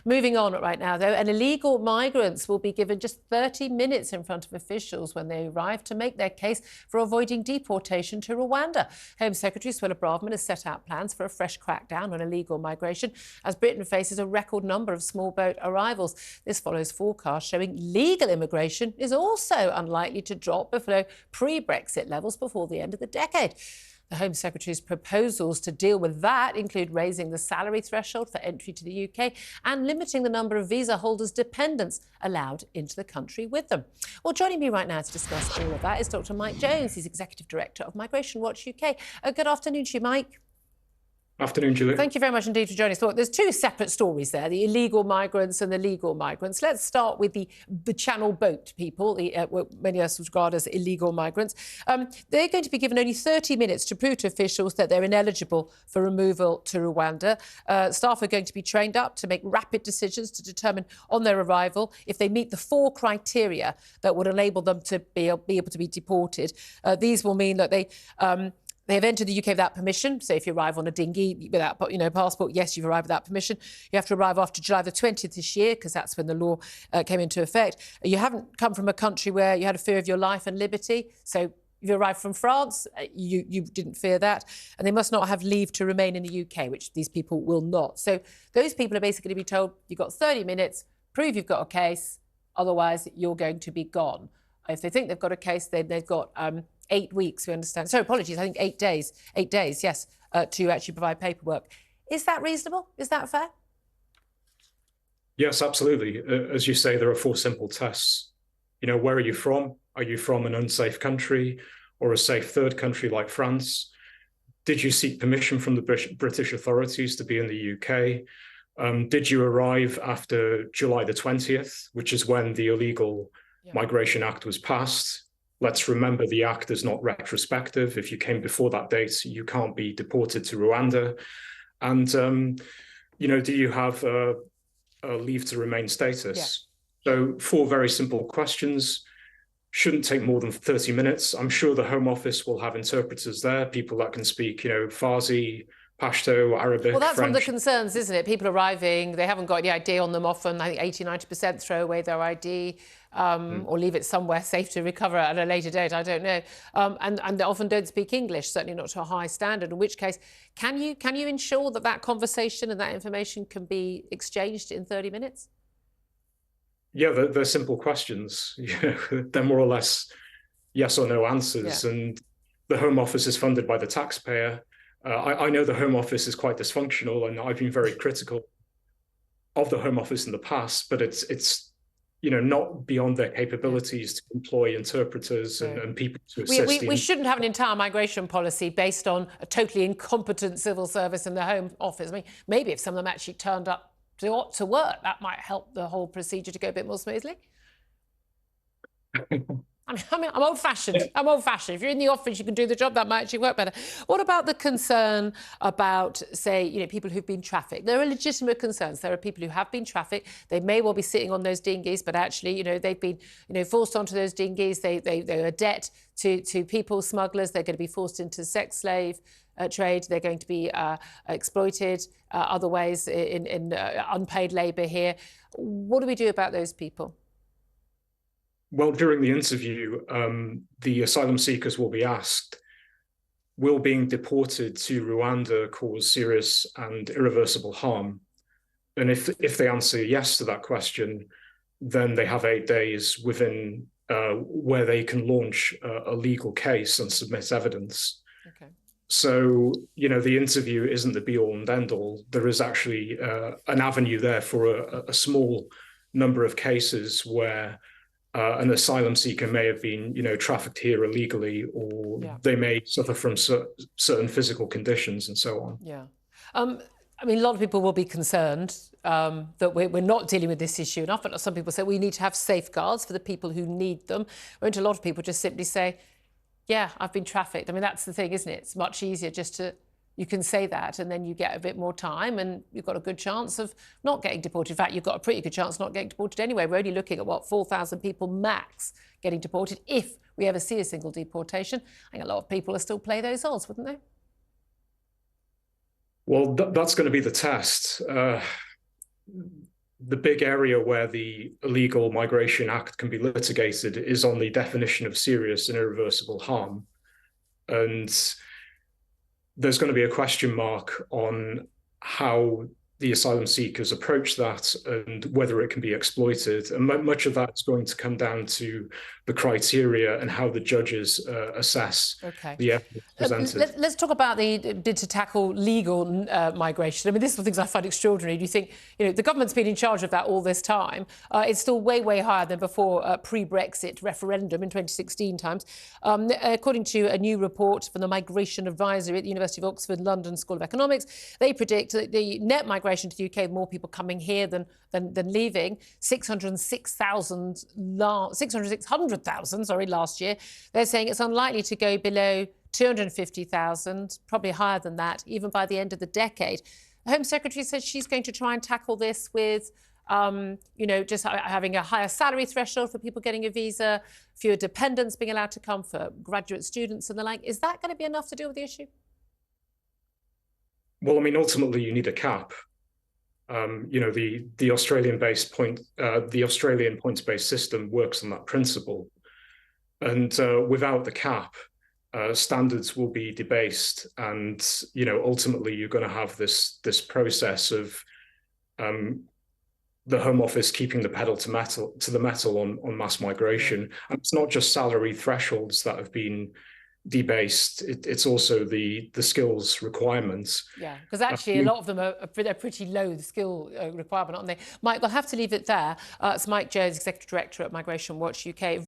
Moving on right now, though, and illegal migrants will be given just 30 minutes in front of officials when they arrive to make their case for avoiding deportation to Rwanda. Home Secretary Suella Braverman has set out plans for a fresh crackdown on illegal migration as Britain faces a record number of small boat arrivals. This follows forecasts showing legal immigration is also unlikely to drop below pre-Brexit levels before the end of the decade. The Home Secretary's proposals to deal with that include raising the salary threshold for entry to the UK and limiting the number of visa holders' dependents allowed into the country with them. Well, joining me right now to discuss all of that is Dr. Mike Jones. He's Executive Director of Migration Watch UK. Good afternoon to you, Mike. Afternoon, Julie. Thank you very much indeed for joining us. Well, there's two separate stories there, the illegal migrants and the legal migrants. Let's start with the channel boat people, what many of us regard as illegal migrants. They're going to be given only 30 minutes to prove to officials that they're ineligible for removal to Rwanda. Staff are going to be trained up to make rapid decisions to determine on their arrival if they meet the 4 criteria that would enable them to be able to be deported. These will mean that they've entered the UK without permission. So if you arrive on a dinghy without, passport, yes, you've arrived without permission. You have to arrive after July the 20th this year, because that's when the law came into effect. You haven't come from a country where you had a fear of your life and liberty. So if you arrived from France, you didn't fear that. And they must not have leave to remain in the UK, which these people will not. So those people are basically going to be told, you've got 30 minutes, prove you've got a case, otherwise you're going to be gone. If they think they've got a case, then they've got 8 weeks, we understand. So apologies, I think 8 days. 8 days, yes, to actually provide paperwork. Is that reasonable? Is that fair? Yes, absolutely. As you say, there are 4 simple tests. Where are you from? Are you from an unsafe country or a safe third country like France? Did you seek permission from the British authorities to be in the UK? Did you arrive after July the 20th, which is when the Illegal Migration Act was passed? Let's remember the act is not retrospective. If you came before that date, you can't be deported to Rwanda. And, do you have a leave to remain status? Yeah. So 4 very simple questions. Shouldn't take more than 30 minutes. I'm sure the Home Office will have interpreters there, people that can speak, Farsi, Pashto, Arabic, Well, that's French. one of the concerns, isn't it? People arriving, they haven't got any ID on them often. I think 80-90% throw away their ID or leave it somewhere safe to recover at a later date. I don't know. And they often don't speak English, certainly not to a high standard, in which case, can you ensure that conversation and that information can be exchanged in 30 minutes? Yeah, they're simple questions. They're more or less yes or no answers. Yeah. And the Home Office is funded by the taxpayer. I know the Home Office is quite dysfunctional, and I've been very critical of the Home Office in the past, but it's not beyond their capabilities to employ interpreters and people to assist. We shouldn't have an entire migration policy based on a totally incompetent civil service in the Home Office. I mean, maybe if some of them actually turned up to work, that might help the whole procedure to go a bit more smoothly. I'm old-fashioned. I'm old-fashioned. If you're in the office, you can do the job. That might actually work better. What about the concern about, say, people who've been trafficked? There are legitimate concerns. There are people who have been trafficked. They may well be sitting on those dinghies, but actually, they've been, forced onto those dinghies. They're a debt to people smugglers. They're going to be forced into sex slave trade. They're going to be exploited other ways in unpaid labour here. What do we do about those people? Well, during the interview, the asylum seekers will be asked, will being deported to Rwanda cause serious and irreversible harm? And if they answer yes to that question, then they have 8 days within where they can launch a legal case and submit evidence. Okay. So, the interview isn't the be-all and end-all. There is actually an avenue there for a small number of cases where an asylum seeker may have been, trafficked here illegally, or they may suffer from certain physical conditions and so on. Yeah. I mean, a lot of people will be concerned that we're not dealing with this issue enough, but some people say we need to have safeguards for the people who need them. Won't a lot of people just simply say, yeah, I've been trafficked? I mean, that's the thing, isn't it? It's much easier you can say that, and then you get a bit more time and you've got a good chance of not getting deported. In fact, you've got a pretty good chance of not getting deported anyway. We're only looking at, 4,000 people max getting deported if we ever see a single deportation. I think a lot of people will still play those odds, wouldn't they? Well, that's going to be the test. the big area where the Illegal Migration Act can be litigated is on the definition of serious and irreversible harm. And there's going to be a question mark on how the asylum seekers approach that and whether it can be exploited. And much of that is going to come down to the criteria and how the judges assess the evidence presented. Let's talk about the bid to tackle legal migration. I mean, this is the things I find extraordinary. Do you think, the government's been in charge of that all this time? It's still way, way higher than before pre-Brexit referendum in 2016 times. According to a new report from the Migration Advisory at the University of Oxford London School of Economics, they predict that the net migration to the UK, more people coming here than leaving, 600,000 last year. They're saying it's unlikely to go below 250,000, probably higher than that, even by the end of the decade. The Home Secretary says she's going to try and tackle this with, just having a higher salary threshold for people getting a visa, fewer dependents being allowed to come for graduate students and the like. Is that going to be enough to deal with the issue? Well, I mean, ultimately, you need a cap. The Australian-based the Australian points-based system works on that principle, and without the cap, standards will be debased, and ultimately you're going to have this process of the Home Office keeping the pedal to the metal on mass migration. And it's not just salary thresholds that have been debased, it's also the skills requirements. Yeah, because actually a lot of them are pretty low, the skill requirement, aren't they? Mike, we'll have to leave it there. It's Mike Jones, Executive Director at Migration Watch UK.